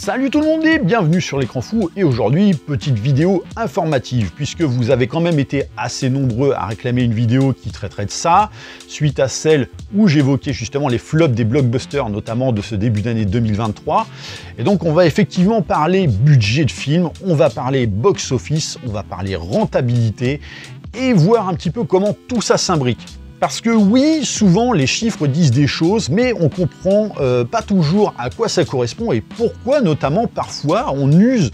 Salut tout le monde et bienvenue sur l'écran fou, et aujourd'hui petite vidéo informative puisque vous avez quand même été assez nombreux à réclamer une vidéo qui traiterait de ça suite à celle où j'évoquais justement les flops des blockbusters, notamment de ce début d'année 2023. Et donc on va effectivement parler budget de film, on va parler box-office, on va parler rentabilité et voir un petit peu comment tout ça s'imbrique. Parce que oui, souvent les chiffres disent des choses, mais on comprend pas toujours à quoi ça correspond et pourquoi notamment parfois on use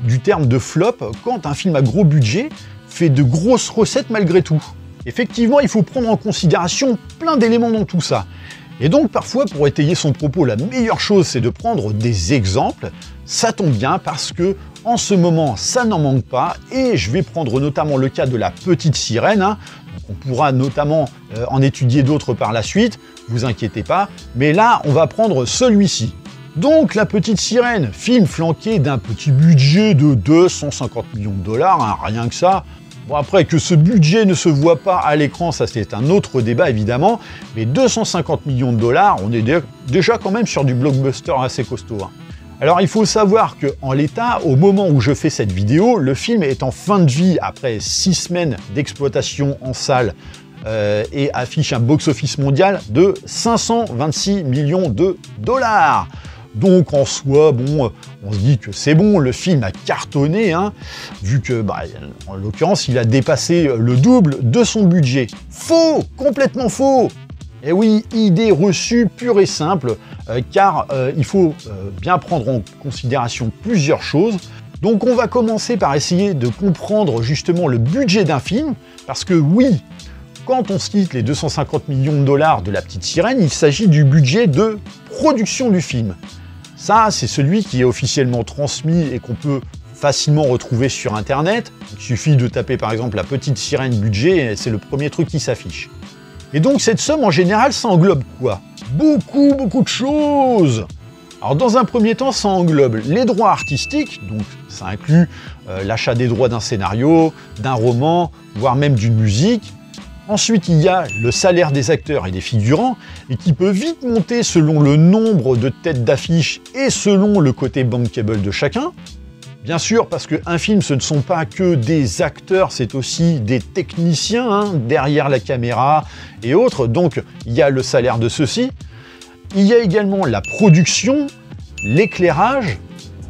du terme de flop quand un film à gros budget fait de grosses recettes malgré tout. Effectivement, il faut prendre en considération plein d'éléments dans tout ça. Et donc parfois, pour étayer son propos, la meilleure chose c'est de prendre des exemples. Ça tombe bien parce que en ce moment, ça n'en manque pas, et je vais prendre notamment le cas de La Petite Sirène. On pourra notamment en étudier d'autres par la suite, vous inquiétez pas, mais là on va prendre celui-ci. Donc La Petite Sirène, film flanqué d'un petit budget de 250 millions de dollars, rien que ça. Bon, après, que ce budget ne se voit pas à l'écran, ça c'est un autre débat évidemment, mais 250 millions de dollars, on est déjà quand même sur du blockbuster assez costaud. Alors il faut savoir qu'en l'état, au moment où je fais cette vidéo, le film est en fin de vie après 6 semaines d'exploitation en salle et affiche un box-office mondial de 526 millions de dollars. Donc en soi, bon, on se dit que c'est bon, le film a cartonné, vu que, en l'occurrence, il a dépassé le double de son budget. Faux! Complètement faux! Et oui, idée reçue pure et simple, car il faut bien prendre en considération plusieurs choses. Donc on va commencer par essayer de comprendre justement le budget d'un film, parce que oui, quand on cite les 250 millions de dollars de La Petite Sirène, il s'agit du budget de production du film. Ça, c'est celui qui est officiellement transmis et qu'on peut facilement retrouver sur Internet. Il suffit de taper par exemple La Petite Sirène budget et c'est le premier truc qui s'affiche. Et donc cette somme en général, ça englobe quoi? Beaucoup de choses. Alors dans un premier temps, ça englobe les droits artistiques, donc ça inclut l'achat des droits d'un scénario, d'un roman, voire même d'une musique. Ensuite, il y a le salaire des acteurs et des figurants, et qui peut vite monter selon le nombre de têtes d'affiche et selon le côté bankable de chacun. Bien sûr, parce qu'un film, ce ne sont pas que des acteurs, c'est aussi des techniciens derrière la caméra et autres. Donc, il y a le salaire de ceux-ci. Il y a également la production, l'éclairage,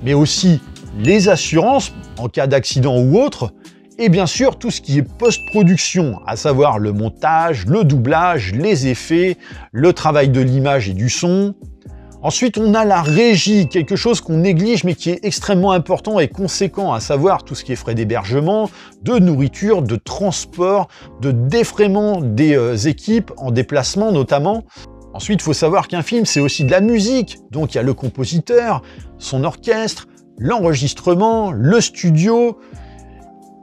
mais aussi les assurances en cas d'accident ou autre. Et bien sûr, tout ce qui est post-production, à savoir le montage, le doublage, les effets, le travail de l'image et du son. Ensuite, on a la régie, quelque chose qu'on néglige mais qui est extrêmement important et conséquent, à savoir tout ce qui est frais d'hébergement, de nourriture, de transport, de défraiement des équipes en déplacement notamment. Ensuite, il faut savoir qu'un film, c'est aussi de la musique. Donc, il y a le compositeur, son orchestre, l'enregistrement, le studio.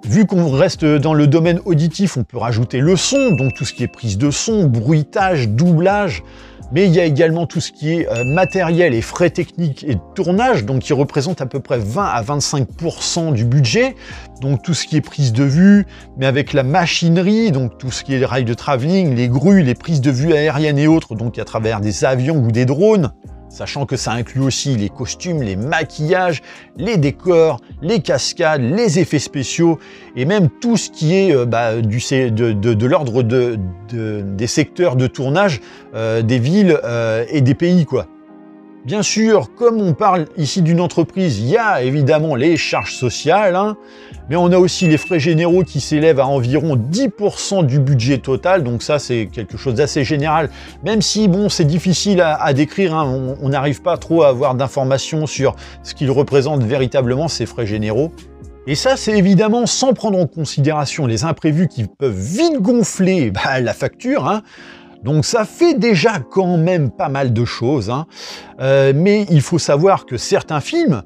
Vu qu'on reste dans le domaine auditif, on peut rajouter le son, donc tout ce qui est prise de son, bruitage, doublage. Mais il y a également tout ce qui est matériel et frais techniques et de tournage, donc qui représente à peu près 20 à 25% du budget. Donc tout ce qui est prise de vue, mais avec la machinerie, donc tout ce qui est les rails de travelling, les grues, les prises de vue aériennes et autres, donc à travers des avions ou des drones. Sachant que ça inclut aussi les costumes, les maquillages, les décors, les cascades, les effets spéciaux et même tout ce qui est de l'ordre des secteurs de tournage des villes et des pays, quoi. Bien sûr, comme on parle ici d'une entreprise, il y a évidemment les charges sociales, mais on a aussi les frais généraux qui s'élèvent à environ 10% du budget total, donc ça c'est quelque chose d'assez général, même si bon c'est difficile à décrire, on n'arrive pas trop à avoir d'informations sur ce qu'ils représentent véritablement ces frais généraux. Et ça, c'est évidemment sans prendre en considération les imprévus qui peuvent vite gonfler la facture, Donc ça fait déjà quand même pas mal de choses, mais il faut savoir que certains films,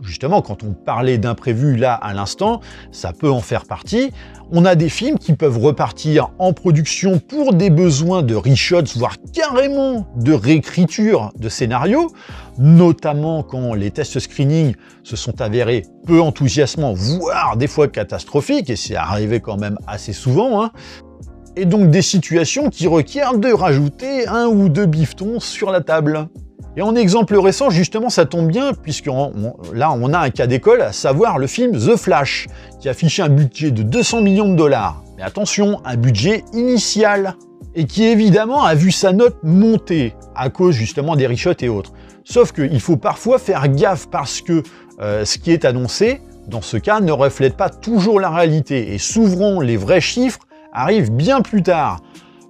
justement quand on parlait d'imprévus là à l'instant, ça peut en faire partie, on a des films qui peuvent repartir en production pour des besoins de reshots, voire carrément de réécriture de scénario, notamment quand les tests screening se sont avérés peu enthousiasmants, voire des fois catastrophiques, et c'est arrivé quand même assez souvent, et donc des situations qui requièrent de rajouter 1 ou 2 bifetons sur la table. Et en exemple récent, justement, ça tombe bien, puisque là, on a un cas d'école, à savoir le film The Flash, qui affichait un budget de 200 millions de dollars. Mais attention, un budget initial, et qui évidemment a vu sa note monter, à cause justement des reshots et autres. Sauf qu'il faut parfois faire gaffe, parce que ce qui est annoncé, dans ce cas, ne reflète pas toujours la réalité, et souvent les vrais chiffres arrivent bien plus tard.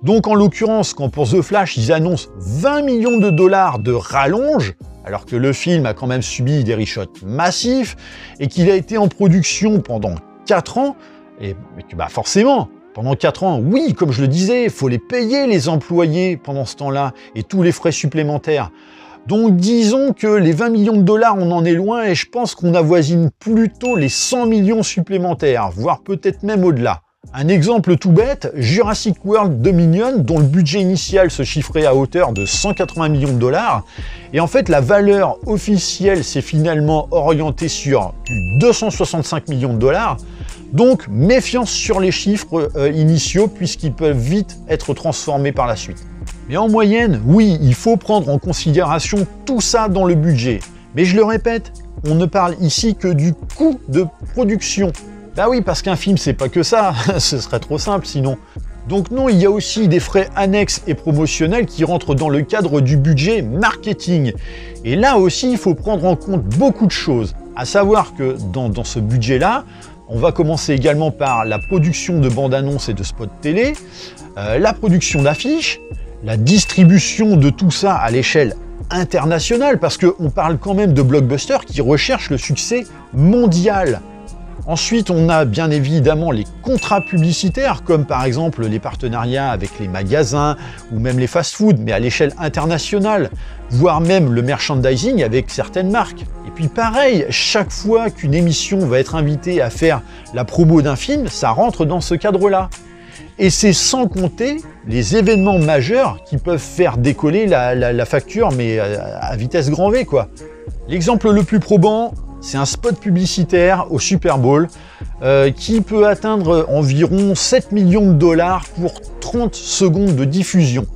Donc en l'occurrence, quand pour The Flash, ils annoncent 20 millions de dollars de rallonge, alors que le film a quand même subi des reshots massifs, et qu'il a été en production pendant 4 ans, et forcément, pendant 4 ans, oui, comme je le disais, il faut les payer les employés pendant ce temps-là, et tous les frais supplémentaires. Donc disons que les 20 millions de dollars, on en est loin, et je pense qu'on avoisine plutôt les 100 millions supplémentaires, voire peut-être même au-delà. Un exemple tout bête, Jurassic World Dominion, dont le budget initial se chiffrait à hauteur de 180 millions de dollars, et en fait la valeur officielle s'est finalement orientée sur 265 millions de dollars, donc méfiance sur les chiffres initiaux, puisqu'ils peuvent vite être transformés par la suite. Mais en moyenne, oui, il faut prendre en considération tout ça dans le budget. Mais je le répète, on ne parle ici que du coût de production. Bah oui, parce qu'un film, c'est pas que ça, ce serait trop simple sinon. Donc non, il y a aussi des frais annexes et promotionnels qui rentrent dans le cadre du budget marketing. Et là aussi, il faut prendre en compte beaucoup de choses. À savoir que dans ce budget-là, on va commencer également par la production de bandes annonces et de spots télé, la production d'affiches, la distribution de tout ça à l'échelle internationale, parce qu'on parle quand même de blockbusters qui recherchent le succès mondial. Ensuite, on a bien évidemment les contrats publicitaires, comme par exemple les partenariats avec les magasins ou même les fast-foods, mais à l'échelle internationale, voire même le merchandising avec certaines marques. Et puis pareil, chaque fois qu'une émission va être invitée à faire la promo d'un film, ça rentre dans ce cadre-là. Et c'est sans compter les événements majeurs qui peuvent faire décoller la facture, mais à vitesse grand V, quoi. L'exemple le plus probant, c'est un spot publicitaire au Super Bowl qui peut atteindre environ 7 millions de dollars pour 30 secondes de diffusion.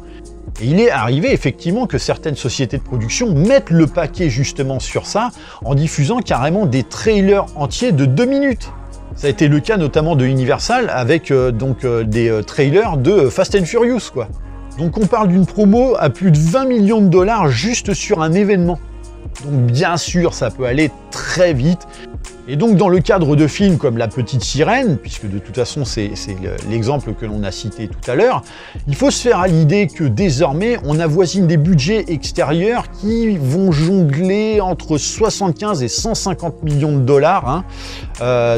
Et il est arrivé effectivement que certaines sociétés de production mettent le paquet justement sur ça en diffusant carrément des trailers entiers de 2 minutes. Ça a été le cas notamment de Universal avec des trailers de Fast and Furious, quoi. Donc on parle d'une promo à plus de 20 millions de dollars juste sur un événement. Donc bien sûr, ça peut aller très vite. Et donc dans le cadre de films comme La Petite Sirène, puisque de toute façon c'est l'exemple que l'on a cité tout à l'heure, il faut se faire à l'idée que désormais on avoisine des budgets extérieurs qui vont jongler entre 75 et 150 millions de dollars.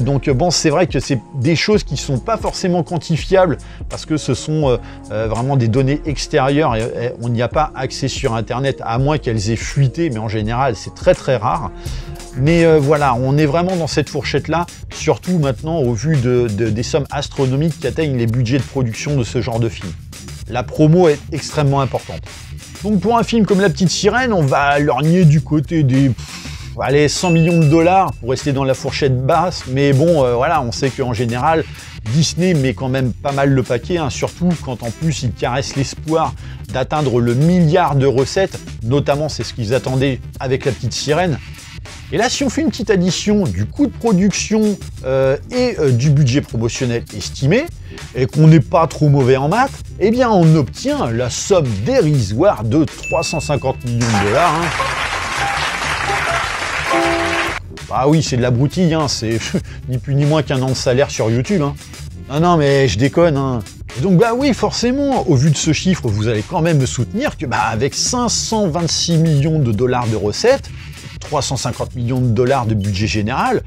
Donc bon, c'est vrai que c'est des choses qui ne sont pas forcément quantifiables parce que ce sont vraiment des données extérieures et on n'y a pas accès sur Internet à moins qu'elles aient fuité, mais en général c'est très très rare. Mais voilà, on est vraiment dans cette fourchette-là, surtout maintenant au vu des sommes astronomiques qui atteignent les budgets de production de ce genre de film. La promo est extrêmement importante. Donc pour un film comme La Petite Sirène, on va lorgner du côté des 100 millions de dollars pour rester dans la fourchette basse, mais bon, voilà, on sait qu'en général, Disney met quand même pas mal le paquet, surtout quand en plus ils caressent l'espoir d'atteindre le milliard de recettes, notamment c'est ce qu'ils attendaient avec La Petite Sirène. Et là, si on fait une petite addition du coût de production et du budget promotionnel estimé, et qu'on n'est pas trop mauvais en maths, eh bien on obtient la somme dérisoire de 350 millions de dollars. Bah oui, c'est de la broutille, c'est ni plus ni moins qu'un an de salaire sur YouTube. Non, mais je déconne. Et donc bah oui, forcément, au vu de ce chiffre, vous allez quand même me soutenir que avec 526 millions de dollars de recettes, 350 millions de dollars de budget général,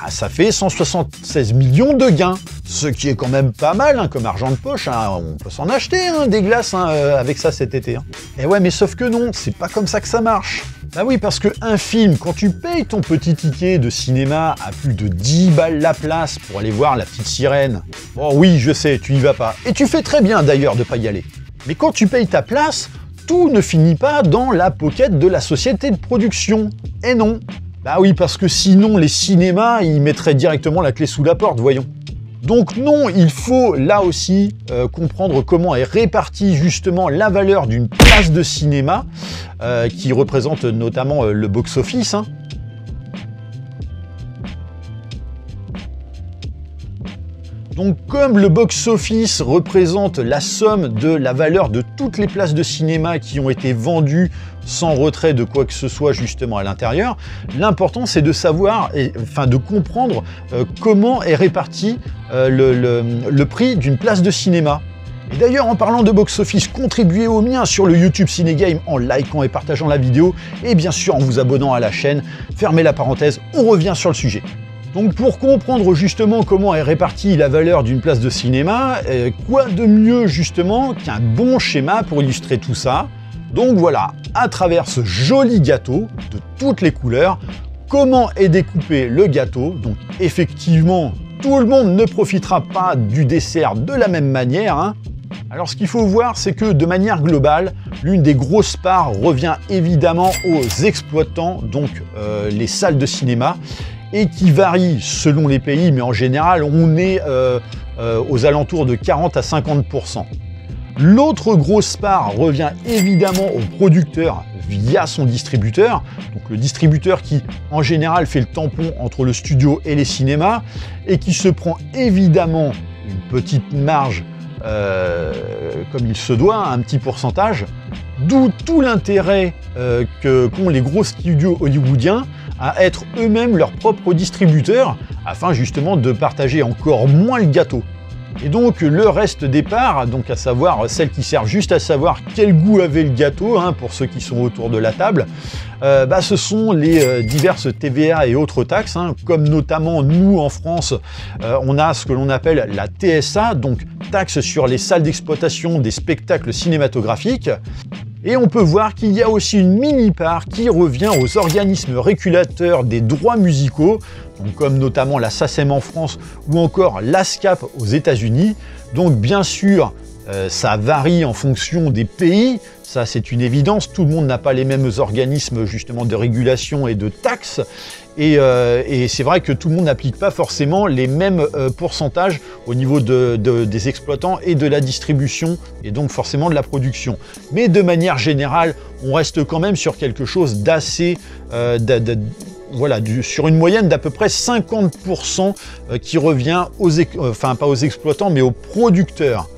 ça fait 176 millions de gains, ce qui est quand même pas mal comme argent de poche. On peut s'en acheter des glaces avec ça cet été. Et ouais, mais sauf que non, c'est pas comme ça que ça marche. Bah oui, parce qu'un film, quand tu payes ton petit ticket de cinéma à plus de 10 balles la place pour aller voir La Petite Sirène, bon oui, je sais, tu y vas pas. Et tu fais très bien d'ailleurs de pas y aller. Mais quand tu payes ta place, tout ne finit pas dans la pocket de la société de production. Et non. Bah oui, parce que sinon, les cinémas, ils mettraient directement la clé sous la porte, voyons. Donc non, il faut là aussi comprendre comment est répartie justement la valeur d'une place de cinéma, qui représente notamment le box-office, hein. Donc comme le box-office représente la somme de la valeur de toutes les places de cinéma qui ont été vendues sans retrait de quoi que ce soit justement à l'intérieur, l'important c'est de savoir, enfin de comprendre comment est réparti le prix d'une place de cinéma. Et d'ailleurs, en parlant de box-office, contribuez au mien sur le YouTube Cinégame en likant et partageant la vidéo, et bien sûr en vous abonnant à la chaîne. Fermez la parenthèse, on revient sur le sujet. Donc pour comprendre justement comment est répartie la valeur d'une place de cinéma, quoi de mieux justement qu'un bon schéma pour illustrer tout ça? Donc voilà, à travers ce joli gâteau de toutes les couleurs, comment est découpé le gâteau. Donc effectivement, tout le monde ne profitera pas du dessert de la même manière, hein. Alors ce qu'il faut voir, c'est que de manière globale, l'une des grosses parts revient évidemment aux exploitants, donc les salles de cinéma, et qui varie selon les pays, mais en général, on est aux alentours de 40 à 50%. L'autre grosse part revient évidemment au producteur via son distributeur, donc le distributeur qui, en général, fait le tampon entre le studio et les cinémas, et qui se prend évidemment une petite marge, comme il se doit, un petit pourcentage, d'où tout l'intérêt qu'ont les gros studios hollywoodiens à être eux-mêmes leurs propres distributeurs, afin justement de partager encore moins le gâteau. Et donc le reste des parts, donc à savoir celles qui servent juste à savoir quel goût avait le gâteau, hein, pour ceux qui sont autour de la table, ce sont les diverses TVA et autres taxes, hein, comme notamment nous en France, on a ce que l'on appelle la TSA, donc taxe sur les salles d'exploitation des spectacles cinématographiques. Et on peut voir qu'il y a aussi une mini-part qui revient aux organismes régulateurs des droits musicaux, donc comme notamment la SACEM en France ou encore l'ASCAP aux États-Unis. Donc bien sûr, ça varie en fonction des pays, ça c'est une évidence, tout le monde n'a pas les mêmes organismes justement de régulation et de taxes, et c'est vrai que tout le monde n'applique pas forcément les mêmes pourcentages au niveau des exploitants et de la distribution, et donc forcément de la production. Mais de manière générale, on reste quand même sur quelque chose d'assez... voilà, sur une moyenne d'à peu près 50% qui revient pas aux exploitants, mais aux producteurs.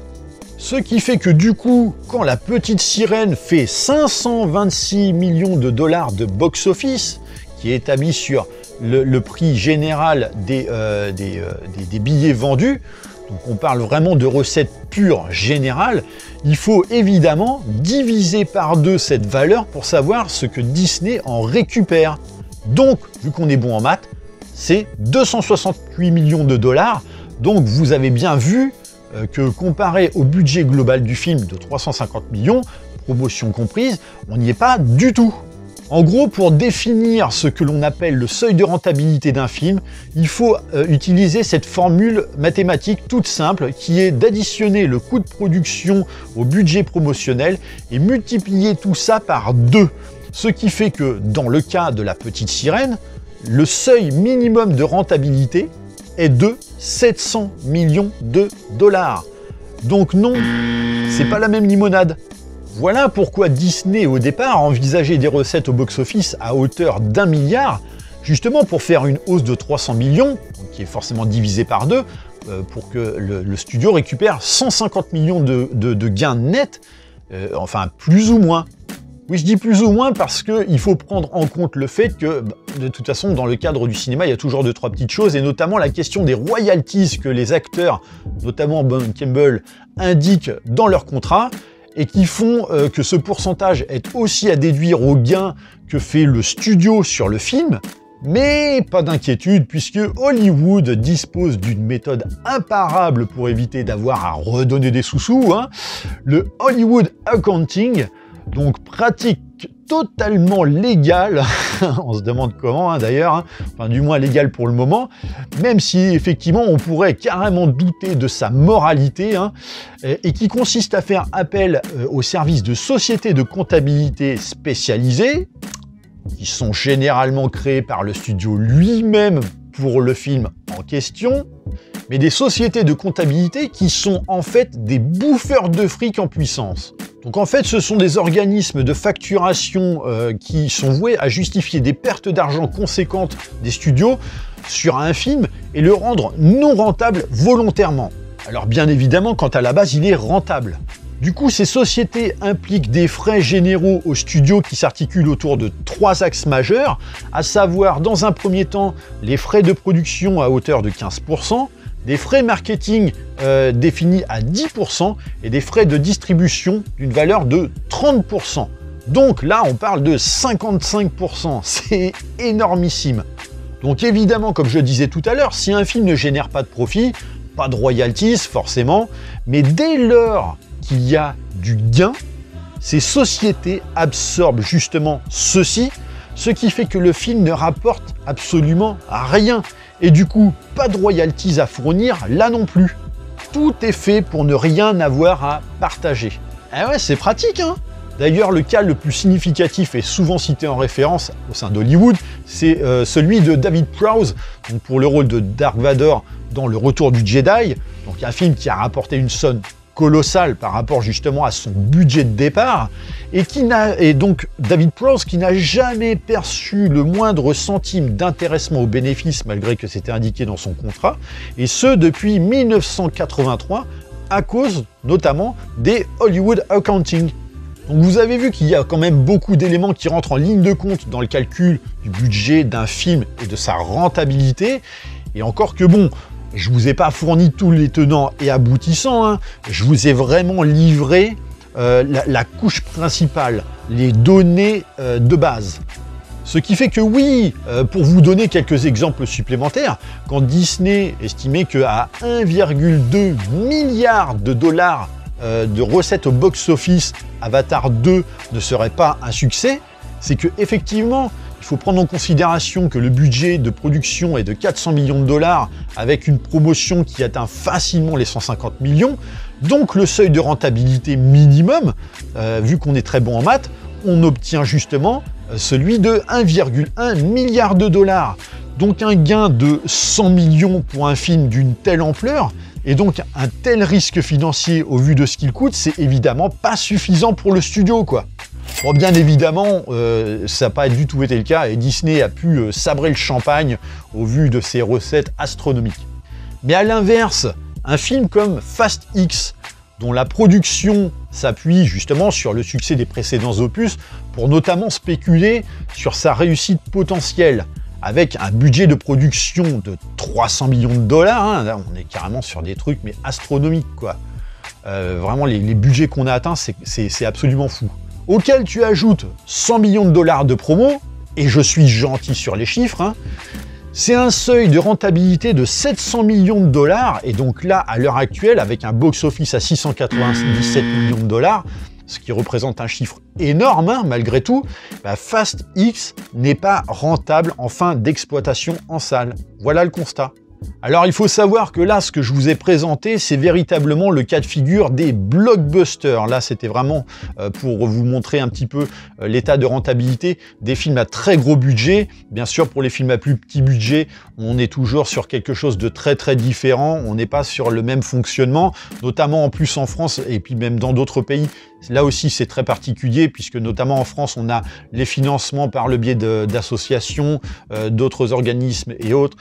Ce qui fait que du coup, quand La Petite Sirène fait 526 millions de dollars de box-office, qui est établi sur le prix général des billets vendus, donc on parle vraiment de recettes pures générales, il faut évidemment diviser par 2 cette valeur pour savoir ce que Disney en récupère. Donc, vu qu'on est bon en maths, c'est 268 millions de dollars. Donc, vous avez bien vu que comparé au budget global du film de 350 millions, promotion comprise, on n'y est pas du tout. En gros, pour définir ce que l'on appelle le seuil de rentabilité d'un film, il faut utiliser cette formule mathématique toute simple qui est d'additionner le coût de production au budget promotionnel et multiplier tout ça par 2. Ce qui fait que dans le cas de La Petite Sirène, le seuil minimum de rentabilité est de 700 millions de dollars. Donc non, c'est pas la même limonade. Voilà pourquoi Disney au départ envisageait des recettes au box-office à hauteur d'1 milliard, justement pour faire une hausse de 300 millions, qui est forcément divisée par 2, pour que le studio récupère 150 millions de gains nets, enfin plus ou moins. Oui, je dis plus ou moins parce qu'il faut prendre en compte le fait que, de toute façon, dans le cadre du cinéma, il y a toujours 2-3 petites choses, et notamment la question des royalties que les acteurs, notamment Bob Campbell, indiquent dans leur contrat, et qui font que ce pourcentage est aussi à déduire aux gains que fait le studio sur le film. Mais pas d'inquiétude, puisque Hollywood dispose d'une méthode imparable pour éviter d'avoir à redonner des sous-sous, hein, le Hollywood Accounting, donc pratique totalement légale, on se demande comment hein, d'ailleurs, hein, enfin du moins légale pour le moment, même si effectivement on pourrait carrément douter de sa moralité, hein, et qui consiste à faire appel aux services de sociétés de comptabilité spécialisées, qui sont généralement créés par le studio lui-même pour le film en question, mais des sociétés de comptabilité qui sont en fait des bouffeurs de fric en puissance. Donc en fait, ce sont des organismes de facturation qui sont voués à justifier des pertes d'argent conséquentes des studios sur un film et le rendre non rentable volontairement. Alors bien évidemment, quand à la base, il est rentable. Du coup, ces sociétés impliquent des frais généraux aux studios qui s'articulent autour de 3 axes majeurs, à savoir, dans un premier temps, les frais de production à hauteur de 15%, des frais marketing définis à 10% et des frais de distribution d'une valeur de 30%. Donc là, on parle de 55%, c'est énormissime. Donc évidemment, comme je disais tout à l'heure, si un film ne génère pas de profit, pas de royalties forcément, mais dès lors qu'il y a du gain, ces sociétés absorbent justement ceci, ce qui fait que le film ne rapporte absolument rien. Et du coup, pas de royalties à fournir là non plus. Tout est fait pour ne rien avoir à partager. Ah ouais, c'est pratique, hein. D'ailleurs, le cas le plus significatif et souvent cité en référence au sein d'Hollywood, c'est celui de David Prowse, donc pour le rôle de Dark Vador dans Le Retour du Jedi, donc un film qui a rapporté une somme colossale par rapport justement à son budget de départ, et donc David Prowse qui n'a jamais perçu le moindre centime d'intéressement au bénéfice malgré que c'était indiqué dans son contrat, et ce depuis 1983 à cause notamment des Hollywood Accounting. Donc vous avez vu qu'il y a quand même beaucoup d'éléments qui rentrent en ligne de compte dans le calcul du budget d'un film et de sa rentabilité, et encore que bon, je vous ai pas fourni tous les tenants et aboutissants, hein. Je vous ai vraiment livré la couche principale, les données de base. Ce qui fait que oui, pour vous donner quelques exemples supplémentaires, quand Disney estimait qu'à 1,2 milliard de dollars de recettes au box-office, Avatar 2 ne serait pas un succès, c'est que effectivement, il faut prendre en considération que le budget de production est de 400 millions de dollars avec une promotion qui atteint facilement les 150 millions. Donc le seuil de rentabilité minimum, vu qu'on est très bon en maths, on obtient justement celui de 1,1 milliard de dollars. Donc un gain de 100 millions pour un film d'une telle ampleur, et donc un tel risque financier au vu de ce qu'il coûte, c'est évidemment pas suffisant pour le studio, quoi. Bon, bien évidemment, ça n'a pas du tout été le cas et Disney a pu sabrer le champagne au vu de ses recettes astronomiques. Mais à l'inverse, un film comme Fast X, dont la production s'appuie justement sur le succès des précédents opus pour notamment spéculer sur sa réussite potentielle, avec un budget de production de 300 millions de dollars, hein, là, on est carrément sur des trucs mais astronomiques, quoi. Vraiment, les budgets qu'on a atteints, c'est absolument fou. Auquel tu ajoutes 100 millions de dollars de promo, et je suis gentil sur les chiffres, hein, c'est un seuil de rentabilité de 700 millions de dollars, et donc là, à l'heure actuelle, avec un box-office à 697 millions de dollars, ce qui représente un chiffre énorme, hein, malgré tout, bah, Fast X n'est pas rentable en fin d'exploitation en salle. Voilà le constat. Alors il faut savoir que là, ce que je vous ai présenté, c'est véritablement le cas de figure des blockbusters. Là, c'était vraiment pour vous montrer un petit peu l'état de rentabilité des films à très gros budget. Bien sûr, pour les films à plus petit budget, on est toujours sur quelque chose de très très différent. On n'est pas sur le même fonctionnement, notamment en plus en France et puis même dans d'autres pays. Là aussi, c'est très particulier puisque notamment en France, on a les financements par le biais d'associations, d'autres organismes et autres,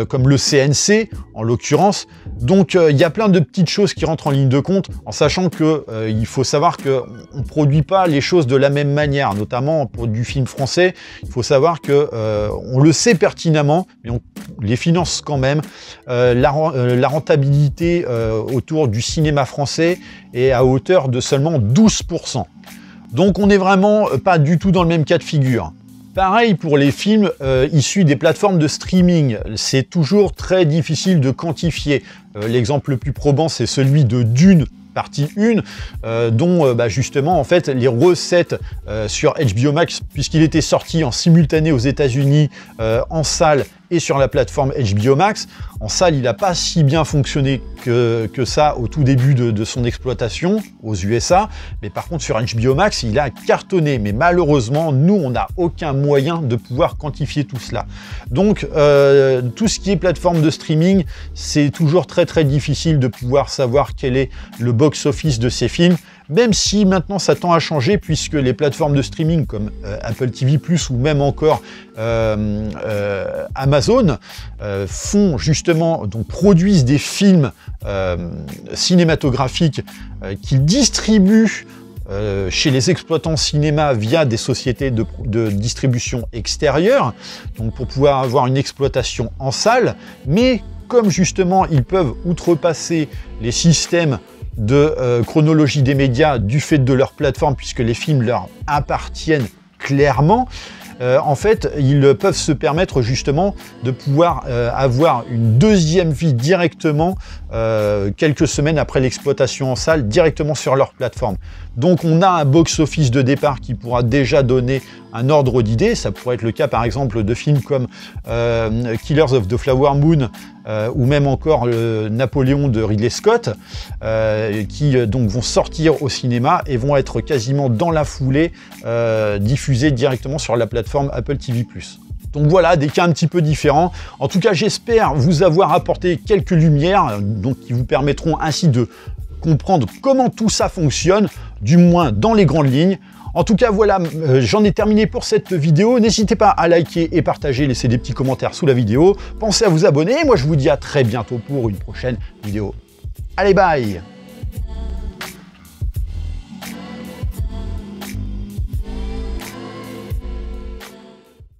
comme le CNC en l'occurrence. Donc, il y a plein de petites choses qui rentrent en ligne de compte, en sachant que il faut savoir qu'on ne produit pas les choses de la même manière, notamment pour du film français. Il faut savoir que on le sait pertinemment, mais on les finance quand même. La rentabilité autour du cinéma français est à hauteur de seulement 12%. Donc on n'est vraiment pas du tout dans le même cas de figure. Pareil pour les films issus des plateformes de streaming, c'est toujours très difficile de quantifier. L'exemple le plus probant, c'est celui de Dune, partie 1, dont justement en fait les recettes sur HBO Max, puisqu'il était sorti en simultané aux États-Unis en salle et sur la plateforme HBO Max. En salle, il n'a pas si bien fonctionné que ça au tout début de son exploitation aux USA, mais par contre sur HBO Max, il a cartonné. Mais malheureusement, nous, on n'a aucun moyen de pouvoir quantifier tout cela. Donc, tout ce qui est plateforme de streaming, c'est toujours très très difficile de pouvoir savoir quel est le box-office de ces films, même si maintenant ça tend à changer, puisque les plateformes de streaming comme Apple TV+, ou même encore Amazon font justement, donc produisent des films cinématographiques qu'ils distribuent chez les exploitants cinéma via des sociétés de distribution extérieure, donc pour pouvoir avoir une exploitation en salle. Mais comme justement ils peuvent outrepasser les systèmes de chronologie des médias du fait de leur plateforme, puisque les films leur appartiennent clairement, en fait, ils peuvent se permettre justement de pouvoir avoir une deuxième vie directement quelques semaines après l'exploitation en salle, directement sur leur plateforme. Donc on a un box-office de départ qui pourra déjà donner un ordre d'idée. Ça pourrait être le cas par exemple de films comme Killers of the Flower Moon ou même encore Napoléon de Ridley Scott, qui donc vont sortir au cinéma et vont être quasiment dans la foulée diffusés directement sur la plateforme Apple TV+. Donc voilà, des cas un petit peu différents. En tout cas, j'espère vous avoir apporté quelques lumières, donc qui vous permettront ainsi de comprendre comment tout ça fonctionne, du moins dans les grandes lignes. En tout cas, voilà, j'en ai terminé pour cette vidéo. N'hésitez pas à liker et partager, laisser des petits commentaires sous la vidéo. Pensez à vous abonner. Moi, je vous dis à très bientôt pour une prochaine vidéo. Allez, bye!